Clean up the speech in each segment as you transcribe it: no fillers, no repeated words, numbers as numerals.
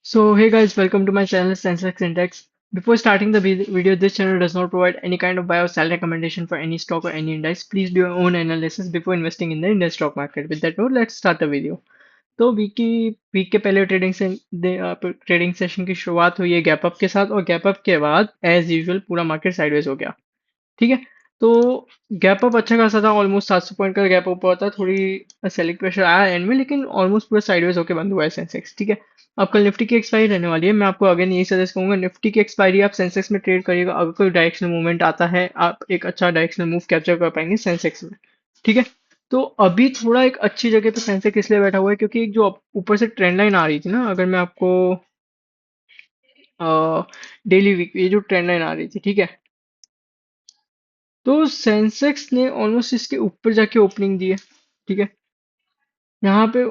So, hey guys, welcome to my channel Sensex Index. Before starting the video, this channel does not provide any kind of buy or sell recommendation for any stock or any index. Please do your own analysis before investing in the Indian stock market. With that note, let's start the video. तो week के पहले trading session की शुरुआत हुई है gap up के साथ और गैप अप के बाद एज यूजुअल पूरा मार्केट साइडवेज हो गया। ठीक है। तो गैप अप अच्छा खासा था, ऑलमोस्ट 700 पॉइंट का गैप अप हुआ था। थोड़ी सेलिंग प्रेशर आया एंड में, लेकिन ऑलमोस्ट पूरा साइडवेज होकर बंद हुआ है सेंसेक्स। ठीक है। अब कल निफ्टी की एक्सपायरी रहने वाली है। मैं आपको अगेन यही सजेस्ट करूंगा, निफ्टी की एक्सपायरी आप सेंसेक्स में ट्रेड करिएगा। अगर कोई डायरेक्शनल मूवमेंट आता है, आप एक अच्छा डायरेक्शनल मूव कैप्चर कर पाएंगे सेंसेक्स में। ठीक है। तो अभी थोड़ा एक अच्छी जगह पे सेंसेक्स इसलिए बैठा हुआ है क्योंकि एक जो ऊपर से ट्रेंड लाइन आ रही थी ना, अगर मैं आपको डेली वीक ये जो ट्रेंड लाइन आ रही थी, ठीक है, तो सेंसेक्स ने ऑलमोस्ट इसके ऊपर जाके ओपनिंग दी है। ठीक है। यहाँ पे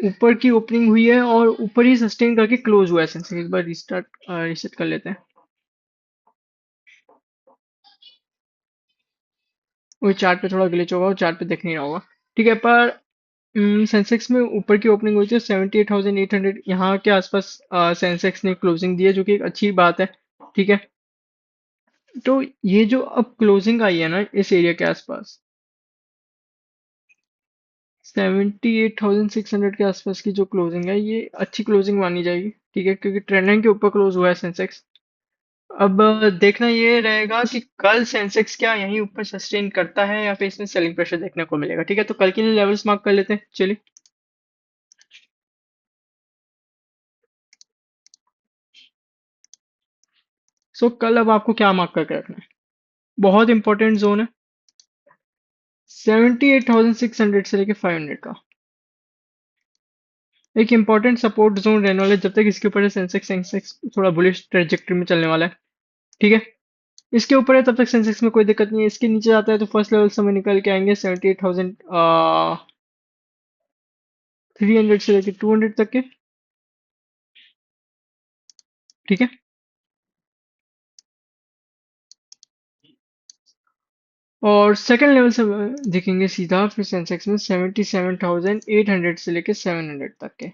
ऊपर की ओपनिंग हुई है और ऊपर ही सस्टेन करके क्लोज हुआ है सेंसेक्स। एक बार रीसेट कर लेते हैं। वो चार्ट पे थोड़ा ग्लिच होगा, वो चार्ट पे देख नहीं रहा होगा। ठीक है। पर सेंसेक्स में ऊपर की ओपनिंग हुई थी 78,800 यहाँ के आसपास। सेंसेक्स ने क्लोजिंग दी है, जो कि एक अच्छी बात है। ठीक है। तो ये जो अब क्लोजिंग आई है ना इस एरिया के आसपास, 78,600 के आसपास की जो क्लोजिंग है, ये अच्छी क्लोजिंग मानी जाएगी। ठीक है, क्योंकि ट्रेंड लाइन के ऊपर क्लोज हुआ है सेंसेक्स। अब देखना ये रहेगा कि कल सेंसेक्स क्या यहीं ऊपर सस्टेन करता है या फिर इसमें सेलिंग प्रेशर देखने को मिलेगा। ठीक है, तो कल के लिए लेवल्स मार्क कर लेते हैं, चलिए। सो कल अब आपको क्या मार्क करके रखना है? बहुत इंपॉर्टेंट जोन है, 78,600 से लेके 500 का एक इंपॉर्टेंट सपोर्ट जोन रहने वाला है। जब तक इसके ऊपर है सेंसेक्स सेंसेक्स थोड़ा बुलिश ट्रेजेक्टरी में चलने वाला है। ठीक है। इसके ऊपर है तब तक सेंसेक्स में कोई दिक्कत नहीं है। इसके नीचे जाता है तो फर्स्ट लेवल समय निकल के आएंगे 78,300 से लेके 200 तक के। ठीक है। और सेकंड लेवल से दिखेंगे सीधा फिर सेंसेक्स में 77,800 से लेके 700 तक के।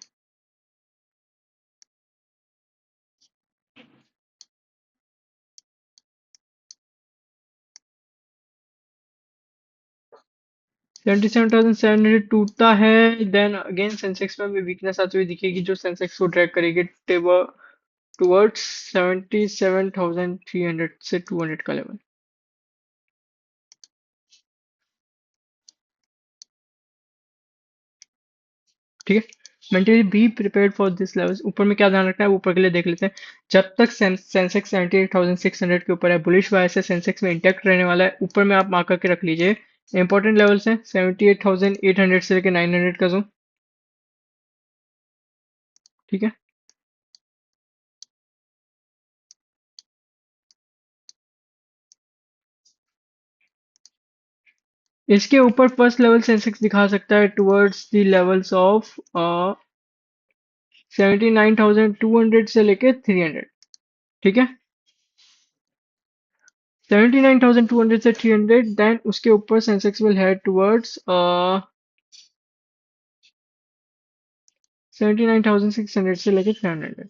77,700 टूटता है, देन अगेन सेंसेक्स में भी वीकनेस आती हुई दिखेगी, जो सेंसेक्स को ड्रैग करेगी टुवर्ड्स 77,300 से 200 का लेवल। ठीक है। Mentally be prepared for this levels. ऊपर में क्या ध्यान रखना है, ऊपर के लिए देख लेते हैं। जब तक सेंसेक्स 78,600 के ऊपर है, बुलिश बायस है, सेंसेक्स में इंटैक्ट रहने वाला है। ऊपर में आप मार्क करके रख लीजिए। इंपॉर्टेंट लेवल्स हैं 78,800 से लेकर 900 का जोन। ठीक है। इसके ऊपर फर्स्ट लेवल सेंसेक्स दिखा सकता है टुवर्ड्स द लेवल्स ऑफ 79,200 से लेके 300। ठीक है। 79,200 से 300, देन उसके ऊपर सेंसेक्स विल हेड टुवर्ड्स 79,600 से लेके 700।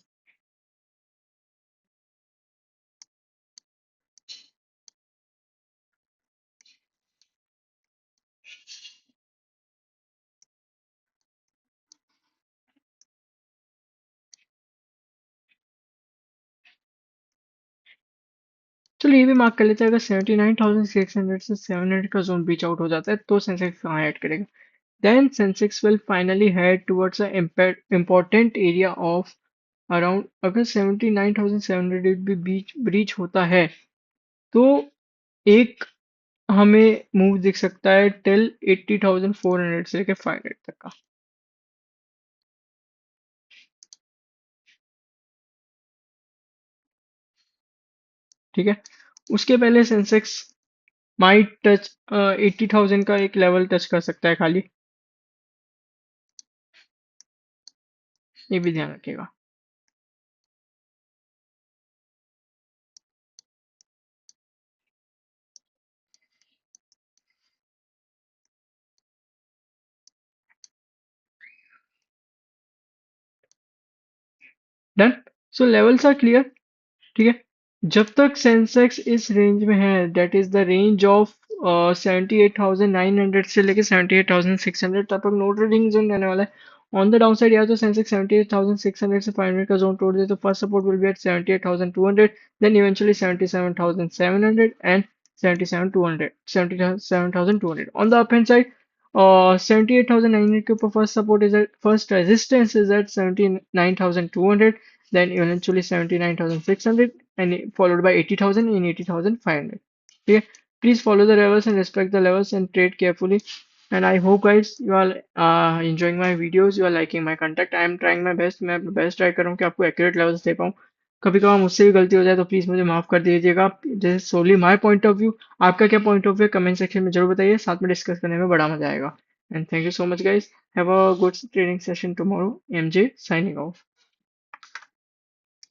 चलो ये भी मार्क कर लेते हैं, अगर 79,600 से 700 का जोन ब्रीच आउट हो जाता है तो सेंसेक्स कहाँ हेड करेगा? Then Sensex will finally head towards a important area of around, अगर 79,700 भी बीच ब्रीच होता है तो एक हमें मूव दिख सकता है टिल 80,400 से लेकर 500 तक का। ठीक है। उसके पहले सेंसेक्स माइट टच 80,000 का एक लेवल टच कर सकता है खाली, ये भी ध्यान रखिएगा। So levels are clear. ठीक है। जब तक सेंसेक्स इस रेंज में है, that is the range of 78,900 से लेके 78,600 तक नो ट्रेडिंग जोन रहने वाला है। ऑन द डाउन साइड या तो सेंसेक्स 78,600 से 500 का जोन तोड़ दे तो first support will be at 78,200, then eventually 77,700 and 77,200 on the up hand side. 78,900 के ऊपर first support is at, first resistance is at 79,200, then eventually 79,600 and followed by 80,000 in 80,500. Okay, please follow the levels and respect the levels and trade carefully. And I hope guys you are enjoying my videos, you are liking my content. I am trying my best, मैं अपना best try कर रहा हूँ कि आपको accurate levels दे पाऊँ। कभी कभार मुझसे भी गलती हो जाए तो प्लीज़ मुझे माफ़ कर दीजिएगा। जैसे सोली माई पॉइंट ऑफ व्यू, आपका क्या point of view comment section में जरूर बताइए, साथ में डिस्कस करने में बड़ा मजा आएगा। And thank you so much guys, have a good training session tomorrow. MJ signing off.